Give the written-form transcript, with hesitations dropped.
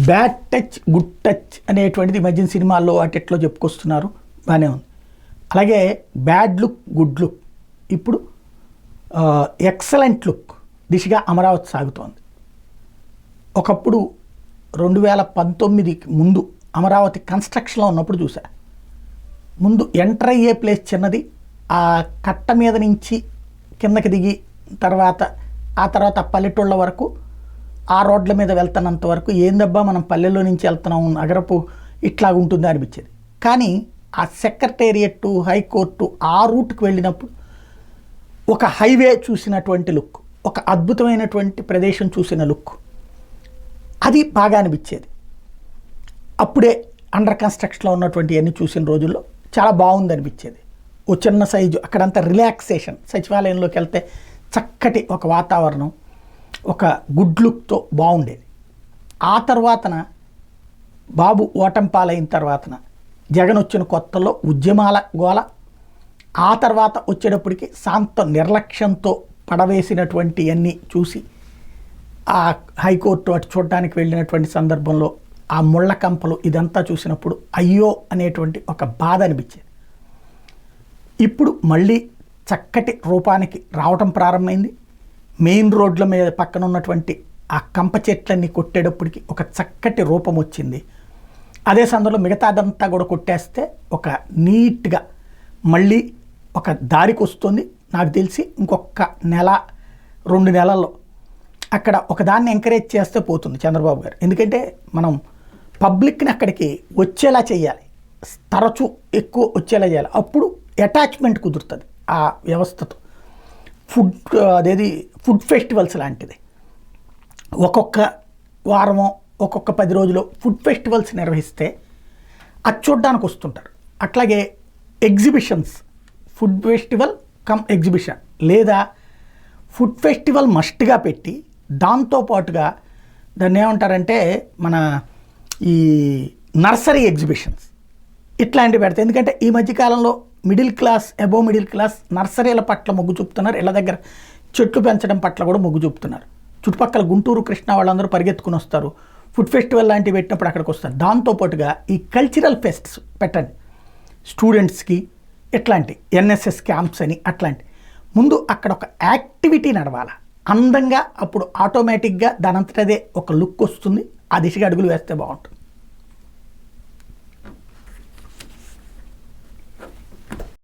Bad touch good touch అనేటువంటిది ఈ మధ్యన సినిమాల్లో వాటిట్లో చెప్పుకొస్తున్నారు, బాగానే ఉంది. అలాగే బ్యాడ్ లుక్ గుడ్ లుక్, ఇప్పుడు ఎక్సలెంట్ లుక్ దిశగా అమరావతి సాగుతోంది. ఒకప్పుడు 2019కి ముందు అమరావతి కన్స్ట్రక్షన్లో ఉన్నప్పుడు చూసా. ముందు ఎంటర్ అయ్యే ప్లేస్ చిన్నది, ఆ కట్ట మీద నుంచి కిందకి దిగి ఆ తర్వాత పల్లెటూళ్ళ వరకు ఆ రోడ్ల మీద వెళ్తున్నంత వరకు ఏందబ్బా మనం పల్లెల్లో నుంచి వెళ్తున్నాం నగరపు ఇట్లా ఉంటుంది అనిపించేది. కానీ ఆ సెక్రటేరియట్ హైకోర్టు ఆ రూట్కి వెళ్ళినప్పుడు ఒక హైవే చూసినటువంటి లుక్, ఒక అద్భుతమైనటువంటి ప్రదేశం చూసిన లుక్, అది బాగా అనిపించేది. అప్పుడే అండర్ కన్స్ట్రక్షన్లో ఉన్నటువంటి అన్ని చూసిన రోజుల్లో చాలా బాగుంది అనిపించేది. ఓ చిన్న సైజు అక్కడంతా రిలాక్సేషన్, సచివాలయంలోకి వెళ్తే చక్కటి ఒక వాతావరణం, ఒక గుడ్ లుక్తో బాగుండేది. ఆ తర్వాతన బాబు ఓటంపాలైన తర్వాతన జగన్ వచ్చిన కొత్తలో ఉద్యమాల గోల, ఆ తర్వాత వచ్చేటప్పటికి శాంత నిర్లక్ష్యంతో పడవేసినటువంటి అన్నీ చూసి ఆ హైకోర్టు అటు చూడడానికి వెళ్ళినటువంటి సందర్భంలో ఆ ముళ్ళ కంపలు ఇదంతా చూసినప్పుడు అయ్యో అనేటువంటి ఒక బాధ అనిపించేది. ఇప్పుడు మళ్ళీ చక్కటి రూపానికి రావటం ప్రారంభమైంది. మెయిన్ రోడ్ల మీద పక్కన ఉన్నటువంటి ఆ కంప చెట్లన్నీ కొట్టేటప్పటికి ఒక చక్కటి రూపం వచ్చింది. అదే సందర్భంలో మిగతాదంతా కూడా కొట్టేస్తే ఒక నీట్గా మళ్ళీ ఒక దారికి వస్తుంది. నాకు తెలిసి ఇంకొక 1-2 నెలల్లో అక్కడ ఒకదాన్ని ఎంకరేజ్ చేస్తే పోతుంది చంద్రబాబు గారు. ఎందుకంటే మనం పబ్లిక్ని అక్కడికి వచ్చేలా చేయాలి, తరచూ ఎక్కువ వచ్చేలా చేయాలి. అప్పుడు అటాచ్మెంట్ కుదురుతుంది ఆ వ్యవస్థతో. ఫుడ్ ఫెస్టివల్స్ లాంటిది, ఒక్కొక్క వారమో ఒక్కొక్క 10 రోజులు ఫుడ్ ఫెస్టివల్స్ నిర్వహిస్తే అది చూడడానికి వస్తుంటారు. అట్లాగే exhibitions, food festival come exhibition, లేదా ఫుడ్ ఫెస్టివల్ మస్ట్గా పెట్టి దాంతోపాటుగా దాన్ని ఏమంటారంటే మన ఈ నర్సరీ ఎగ్జిబిషన్స్ ఇట్లాంటివి పెడతాయి. ఎందుకంటే ఈ మధ్యకాలంలో middle class, above middle class నర్సరీల పట్ల మొగ్గు చూపుతున్నారు, ఇళ్ళ దగ్గర చెట్లు పెంచడం పట్ల కూడా మొగ్గు చూపుతున్నారు. చుట్టుపక్కల గుంటూరు, కృష్ణా వాళ్ళందరూ పరిగెత్తుకుని వస్తారు. ఫుడ్ ఫెస్టివల్ లాంటివి పెట్టినప్పుడు అక్కడికి వస్తారు. దాంతోపాటుగా ఈ కల్చరల్ ఫెస్ట్స్ పెట్టండి స్టూడెంట్స్కి, ఇట్లాంటి ఎన్ఎస్ఎస్ క్యాంప్స్ అని, అట్లాంటి ముందు అక్కడ ఒక యాక్టివిటీ నడవాలి అందంగా. అప్పుడు ఆటోమేటిక్గా దానంతటదే ఒక లుక్ వస్తుంది. ఆ దిశగా అడుగులు వేస్తే బాగుంటుంది.